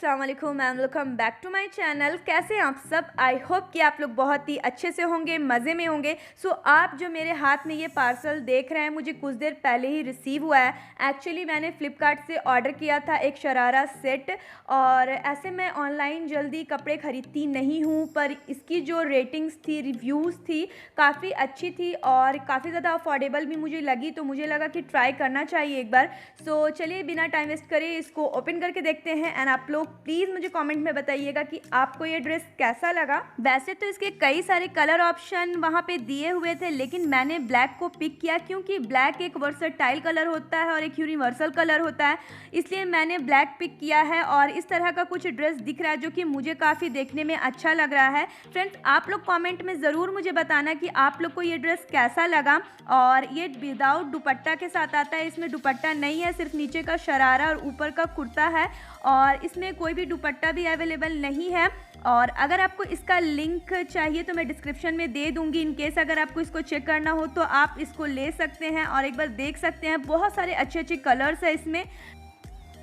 अस्सलाम वालेकुम and welcome back to my channel. कैसे हैं आप सब? आई होप कि आप लोग बहुत ही अच्छे से होंगे, मज़े में होंगे। आप जो मेरे हाथ में ये पार्सल देख रहे हैं मुझे कुछ देर पहले ही रिसीव हुआ है। एक्चुअली मैंने फ़्लिपकार्ट से ऑर्डर किया था एक शरारा सेट, और ऐसे मैं ऑनलाइन जल्दी कपड़े ख़रीदती नहीं हूँ, पर इसकी जो रेटिंग्स थी, रिव्यूज़ थी, काफ़ी अच्छी थी और काफ़ी ज़्यादा अफोर्डेबल भी मुझे लगी, तो मुझे लगा कि ट्राई करना चाहिए एक बार। चलिए बिना टाइम वेस्ट करे इसको ओपन करके देखते हैं एंड आप लोग प्लीज़ मुझे कमेंट में बताइएगा कि आपको ये ड्रेस कैसा लगा। वैसे तो इसके कई सारे कलर ऑप्शन वहाँ पे दिए हुए थे, लेकिन मैंने ब्लैक को पिक किया क्योंकि ब्लैक एक वर्सटाइल कलर होता है और एक यूनिवर्सल कलर होता है, इसलिए मैंने ब्लैक पिक किया है। और इस तरह का कुछ ड्रेस दिख रहा है जो कि मुझे काफ़ी देखने में अच्छा लग रहा है। फ्रेंड्स, आप लोग कॉमेंट में ज़रूर मुझे बताना कि आप लोग को ये ड्रेस कैसा लगा। और ये विदाउट दुपट्टा के साथ आता है, इसमें दुपट्टा नहीं है, सिर्फ नीचे का शरारा और ऊपर का कुर्ता है, और इसमें कोई भी दुपट्टा भी अवेलेबल नहीं है। और अगर आपको इसका लिंक चाहिए तो मैं डिस्क्रिप्शन में दे दूंगी। इन केस अगर आपको इसको चेक करना हो तो आप इसको ले सकते हैं और एक बार देख सकते हैं। बहुत सारे अच्छे अच्छे कलर्स है इसमें।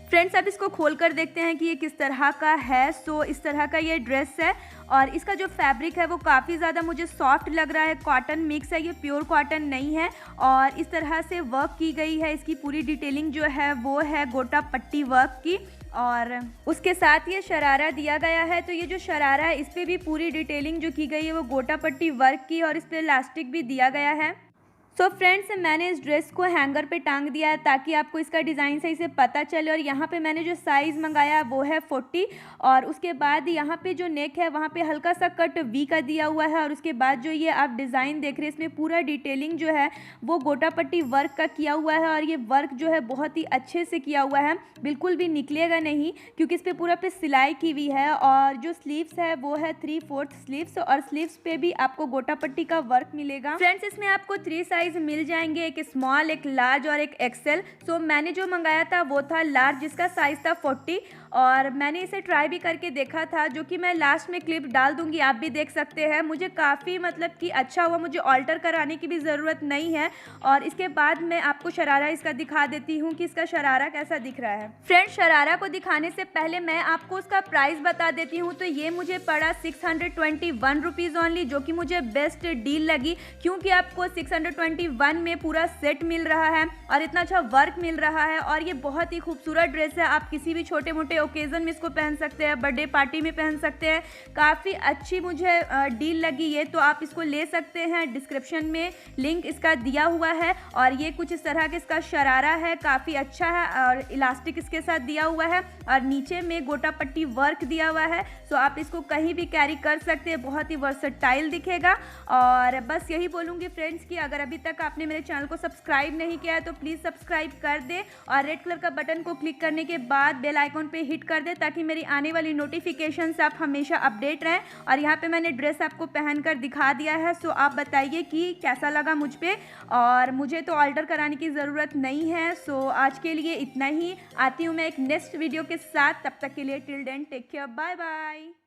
फ्रेंड्स, अब इसको खोल कर देखते हैं कि ये किस तरह का है। इस तरह का ये ड्रेस है और इसका जो फैब्रिक है वो काफ़ी ज़्यादा मुझे सॉफ्ट लग रहा है। कॉटन मिक्स है, ये प्योर कॉटन नहीं है। और इस तरह से वर्क की गई है। इसकी पूरी डिटेलिंग जो है वो है गोटा पट्टी वर्क की, और उसके साथ ये शरारा दिया गया है। तो ये जो शरारा है इस पर भी पूरी डिटेलिंग जो की गई है वो गोटा पट्टी वर्क की, और इस पर इलास्टिक भी दिया गया है। फ्रेंड्स, मैंने इस ड्रेस को हैंगर पे टांग दिया है ताकि आपको इसका डिज़ाइन सही से पता चले। और यहाँ पे मैंने जो साइज़ मंगाया है वो है 40, और उसके बाद यहाँ पे जो नेक है वहाँ पे हल्का सा कट वी का दिया हुआ है। और उसके बाद जो ये आप डिज़ाइन देख रहे हैं इसमें पूरा डिटेलिंग जो है वो गोटा पट्टी वर्क का किया हुआ है, और ये वर्क जो है बहुत ही अच्छे से किया हुआ है, बिल्कुल भी निकलेगा नहीं क्योंकि इस पर पूरा पे सिलाई की हुई है। और जो स्लीव्स है वो है 3/4 स्लीव्स, और स्लीव्स पे भी आपको गोटा पट्टी का वर्क मिलेगा। फ्रेंड्स, इसमें आपको 3 साइज मिल जाएंगे, एक स्मॉल, एक लार्ज और एक एक्सेल। मैंने जो मंगाया था वो था लार्ज, जिसका साइज था 40, और मैंने इसे ट्राई भी करके देखा था, जो कि मैं लास्ट में क्लिप डाल दूंगी, आप भी देख सकते हैं। मुझे काफ़ी मतलब कि अच्छा हुआ, मुझे ऑल्टर कराने की भी ज़रूरत नहीं है। और इसके बाद मैं आपको शरारा इसका दिखा देती हूँ कि इसका शरारा कैसा दिख रहा है। फ्रेंड्स, शरारा को दिखाने से पहले मैं आपको उसका प्राइस बता देती हूँ। तो ये मुझे पड़ा 621 रुपीज़ ओनली, जो कि मुझे बेस्ट डील लगी क्योंकि आपको 621 में पूरा सेट मिल रहा है और इतना अच्छा वर्क मिल रहा है। और ये बहुत ही खूबसूरत ड्रेस है, आप किसी भी छोटे मोटे ओकेज़न में इसको पहन सकते हैं, बर्थडे पार्टी में पहन सकते हैं। काफ़ी अच्छी मुझे डील लगी ये, तो आप इसको ले सकते हैं। डिस्क्रिप्शन में लिंक इसका दिया हुआ है। और ये कुछ इस तरह के इसका शरारा है, काफ़ी अच्छा है, और इलास्टिक इसके साथ दिया हुआ है, और नीचे में गोटा पट्टी वर्क दिया हुआ है। आप इसको कहीं भी कैरी कर सकते हैं, बहुत ही वर्सटाइल दिखेगा। और बस यही बोलूँगी फ्रेंड्स कि अगर अभी तक आपने मेरे चैनल को सब्सक्राइब नहीं किया है तो प्लीज़ सब्सक्राइब कर दे, और रेड कलर का बटन को क्लिक करने के बाद बेल आइकॉन पे हिट कर दे ताकि मेरी आने वाली नोटिफिकेशन से आप हमेशा अपडेट रहें। और यहाँ पे मैंने ड्रेस आपको पहनकर दिखा दिया है। आप बताइए कि कैसा लगा मुझ पे, और मुझे तो ऑल्टर कराने की ज़रूरत नहीं है। आज के लिए इतना ही। आती हूँ मैं एक नेक्स्ट वीडियो के साथ, तब तक के लिए till then take care, bye bye.